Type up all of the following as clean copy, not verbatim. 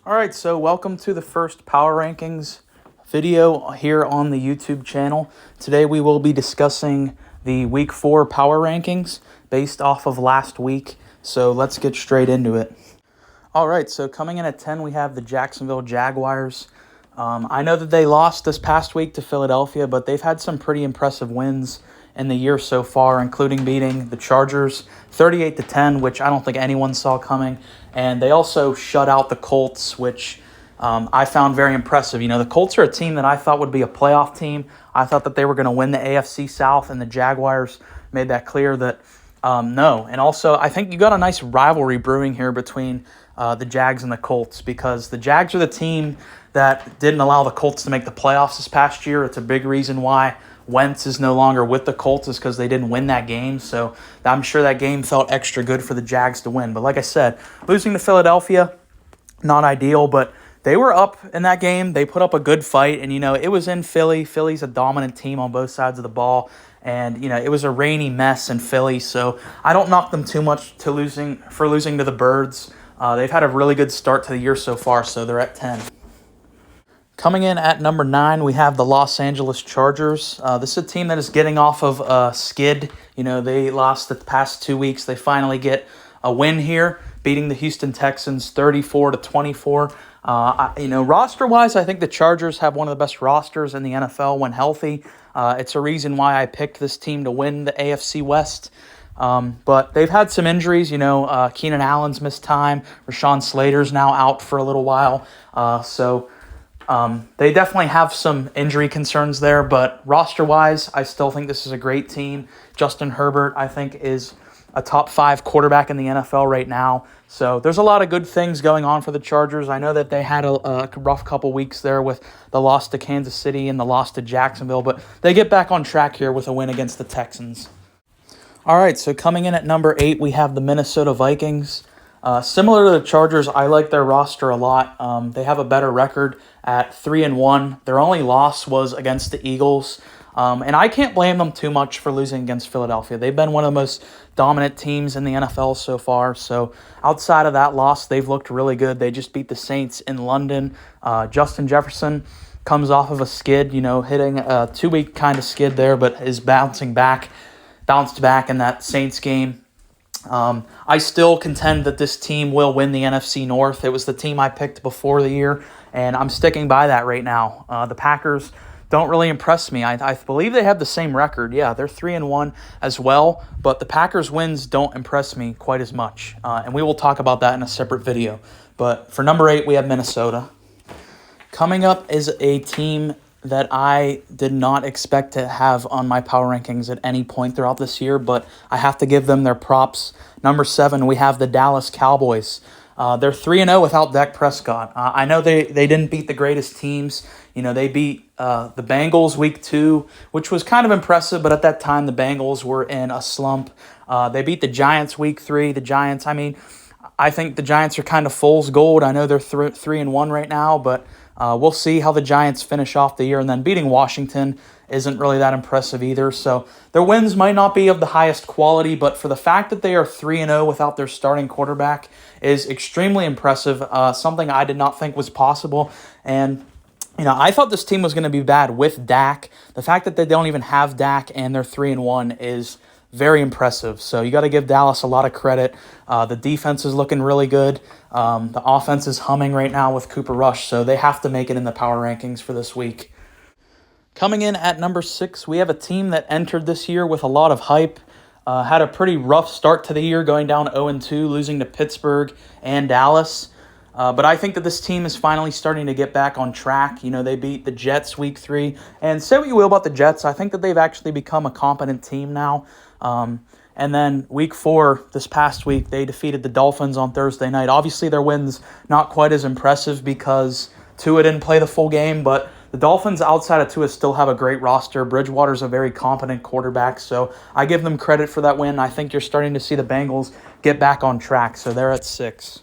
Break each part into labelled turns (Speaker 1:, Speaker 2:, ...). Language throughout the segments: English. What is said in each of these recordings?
Speaker 1: All right, so welcome to the first Power Rankings video here on the YouTube channel. Today we will be discussing the Week 4 Power Rankings based off of last week, so let's get straight into it. All right, so coming in at 10, we have the Jacksonville Jaguars. I know that they lost this past week to Philadelphia, but they've had some pretty impressive wins in the year so far, including beating the Chargers 38-10, which I don't think anyone saw coming. And they also shut out the Colts, which I found very impressive. You know, the Colts are a team that I thought would be a playoff team. I thought that they were going to win the AFC South, and the Jaguars made that clear that no. And also, I think you got a nice rivalry brewing here between the Jags and the Colts, because the Jags are the team that didn't allow the Colts to make the playoffs this past year. It's a big reason why Wentz is no longer with the Colts, is because they didn't win that game. So I'm sure that game felt extra good for the Jags to win. But like I said, losing to Philadelphia, not ideal, but they were up in that game. They put up a good fight, and, you know, it was in Philly. Philly's a dominant team on both sides of the ball, and, you know, it was a rainy mess in Philly, so I don't knock them too much for losing to the Birds. They've had a really good start to the year so far, so they're at 10. Coming in at number 9, we have the Los Angeles Chargers. This is a team that is getting off of a skid. You know, they lost the past 2 weeks. They finally get a win here, beating the Houston Texans 34-24. Roster-wise, I think the Chargers have one of the best rosters in the NFL when healthy. It's a reason why I picked this team to win the AFC West. But they've had some injuries. You know, Keenan Allen's missed time. Rashawn Slater's now out for a little while. They definitely have some injury concerns there, but roster-wise, I still think this is a great team. Justin Herbert, I think, is a top 5 quarterback in the NFL right now. So there's a lot of good things going on for the Chargers. I know that they had a rough couple weeks there with the loss to Kansas City and the loss to Jacksonville, but they get back on track here with a win against the Texans. All right, so coming in at number 8, we have the Minnesota Vikings. Similar to the Chargers, I like their roster a lot. They have a better record at 3-1. Their only loss was against the Eagles. And I can't blame them too much for losing against Philadelphia. They've been one of the most dominant teams in the NFL so far. So outside of that loss, they've looked really good. They just beat the Saints in London. Justin Jefferson comes off of a skid, you know, hitting a 2-week kind of skid there, but is bounced back in that Saints game. I still contend that this team will win the NFC North. It was the team I picked before the year, and I'm sticking by that right now. The Packers don't really impress me. I believe they have the same record. Yeah, they're 3-1 as well, but the Packers' wins don't impress me quite as much, and we will talk about that in a separate video. But for number 8, we have Minnesota. Coming up is a team that I did not expect to have on my power rankings at any point throughout this year, but I have to give them their props. Number 7, we have the Dallas Cowboys. They're 3-0 without Dak Prescott. I know they didn't beat the greatest teams. You know, they beat the Bengals week 2, which was kind of impressive, but at that time the Bengals were in a slump. They beat the Giants week 3. The Giants, I think the Giants are kind of fool's gold. I know they're 3-1 right now, but we'll see how the Giants finish off the year. And then beating Washington isn't really that impressive either. So their wins might not be of the highest quality, but for the fact that they are 3-0 without their starting quarterback is extremely impressive, something I did not think was possible. And, you know, I thought this team was going to be bad with Dak. The fact that they don't even have Dak and they're 3-1 is very impressive. So you got to give Dallas a lot of credit. The defense is looking really good. The offense is humming right now with Cooper Rush, so they have to make it in the power rankings for this week. Coming in at number 6, we have a team that entered this year with a lot of hype. Had a pretty rough start to the year, going down 0-2, losing to Pittsburgh and Dallas. But I think that this team is finally starting to get back on track. You know, they beat the Jets week 3. And say what you will about the Jets, I think that they've actually become a competent team now. And then week 4, this past week, they defeated the Dolphins on Thursday night. Obviously, their win's not quite as impressive because Tua didn't play the full game, but the Dolphins outside of Tua still have a great roster. Bridgewater's a very competent quarterback, so I give them credit for that win. I think you're starting to see the Bengals get back on track, so they're at 6.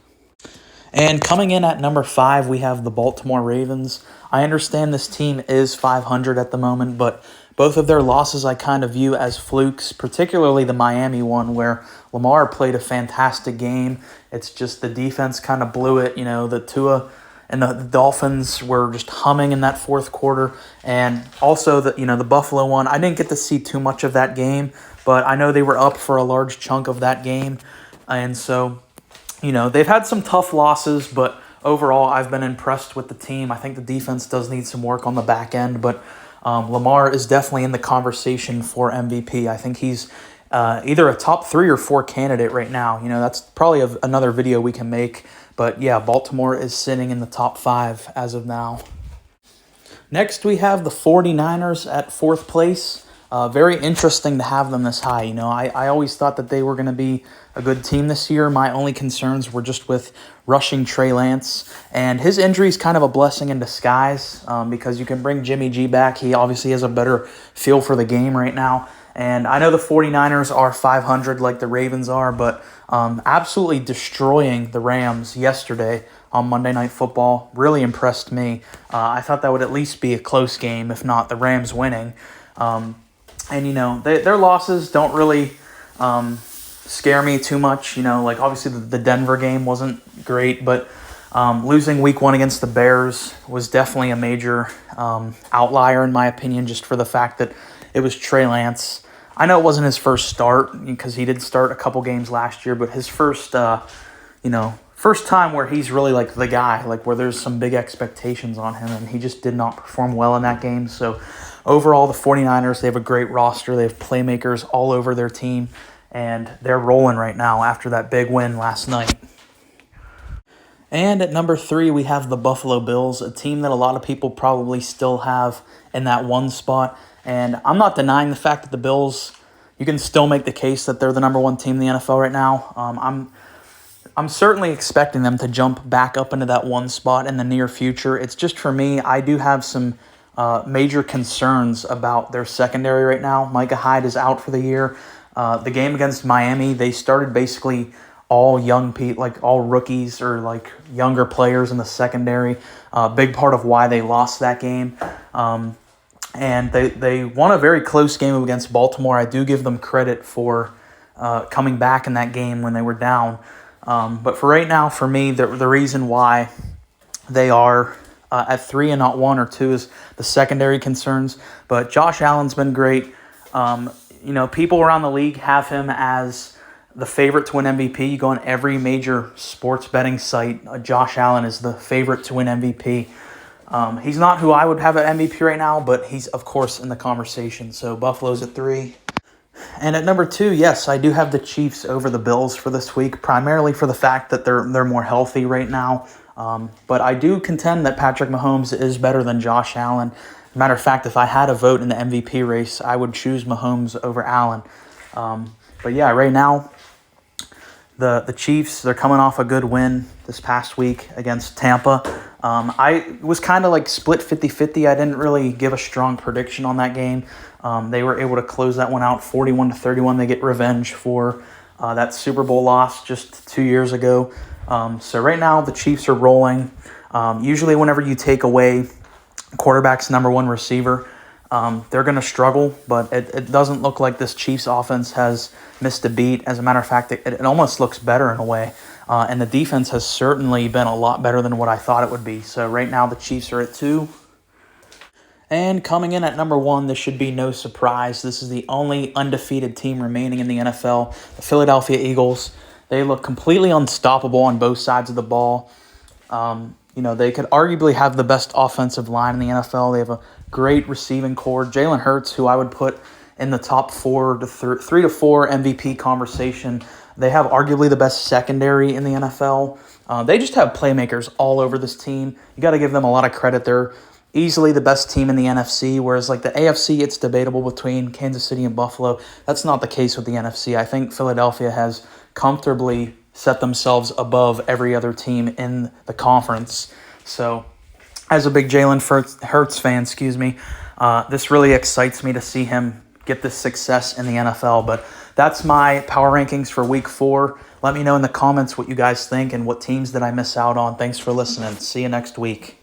Speaker 1: And coming in at number 5, we have the Baltimore Ravens. I understand this team is 500 at the moment, but both of their losses I kind of view as flukes, particularly the Miami one where Lamar played a fantastic game. It's just the defense kind of blew it. You know, the Tua and the Dolphins were just humming in that fourth quarter. And also the Buffalo one, I didn't get to see too much of that game, but I know they were up for a large chunk of that game. And so, they've had some tough losses, but overall, I've been impressed with the team. I think the defense does need some work on the back end, but Lamar is definitely in the conversation for MVP. I think he's either a top 3 or 4 candidate right now. That's probably another video we can make. But yeah, Baltimore is sitting in the top 5 as of now. Next, we have the 49ers at 4th place. Very interesting to have them this high. I always thought that they were going to be a good team this year. My only concerns were just with rushing Trey Lance. And his injury is kind of a blessing in disguise because you can bring Jimmy G back. He obviously has a better feel for the game right now. And I know the 49ers are 500 like the Ravens are, but absolutely destroying the Rams yesterday on Monday Night Football really impressed me. I thought that would at least be a close game, if not the Rams winning. Their losses don't really scare me too much. Obviously the Denver game wasn't great, but losing week 1 against the Bears was definitely a major outlier in my opinion, just for the fact that it was Trey Lance. I know it wasn't his first start because he did start a couple games last year, but his first time where he's really like the guy, like where there's some big expectations on him, and he just did not perform well in that game. So overall, the 49ers, they have a great roster. They have playmakers all over their team, and they're rolling right now after that big win last night. And at number 3, we have the Buffalo Bills, a team that a lot of people probably still have in that 1 spot. And I'm not denying the fact that the Bills, you can still make the case that they're the number 1 team in the NFL right now. I'm certainly expecting them to jump back up into that 1 spot in the near future. It's just for me, I do have some major concerns about their secondary right now. Micah Hyde is out for the year. The game against Miami, they started basically all young people, like all rookies or like younger players in the secondary. Big part of why they lost that game. And they won a very close game against Baltimore. I do give them credit for coming back in that game when they were down. But for right now, for me, the reason why they are at 3 and not 1 or 2 is the secondary concerns. But Josh Allen's been great. People around the league have him as the favorite to win MVP. You go on every major sports betting site, Josh Allen is the favorite to win MVP. He's not who I would have at MVP right now, but he's, of course, in the conversation. So Buffalo's at 3. And at number 2, yes, I do have the Chiefs over the Bills for this week, primarily for the fact that they're more healthy right now. But I do contend that Patrick Mahomes is better than Josh Allen. Matter of fact, if I had a vote in the MVP race, I would choose Mahomes over Allen. But yeah, right now, the Chiefs, they're coming off a good win this past week against Tampa. I was kind of like split 50-50. I didn't really give a strong prediction on that game. They were able to close that one out 41-31. They get revenge for that Super Bowl loss just 2 years ago. So right now the Chiefs are rolling. Usually whenever you take away quarterback's number 1 receiver, they're going to struggle, but it doesn't look like this Chiefs offense has missed a beat. As a matter of fact, it almost looks better in a way. And the defense has certainly been a lot better than what I thought it would be. So right now the Chiefs are at 2. And coming in at number 1, this should be no surprise. This is the only undefeated team remaining in the NFL, the Philadelphia Eagles. They look completely unstoppable on both sides of the ball. They could arguably have the best offensive line in the NFL. They have a great receiving core. Jalen Hurts, who I would put in the top 3 to 4 MVP conversation. They have arguably the best secondary in the NFL. They just have playmakers all over this team. You got to give them a lot of credit. They're easily the best team in the NFC, whereas like the AFC, it's debatable between Kansas City and Buffalo. That's not the case with the NFC. I think Philadelphia has comfortably set themselves above every other team in the conference. So as a big Jalen Hurts fan, this really excites me to see him get this success in the NFL. But that's my power rankings for week 4. Let me know in the comments what you guys think and what teams did I miss out on. Thanks for listening. See you next week.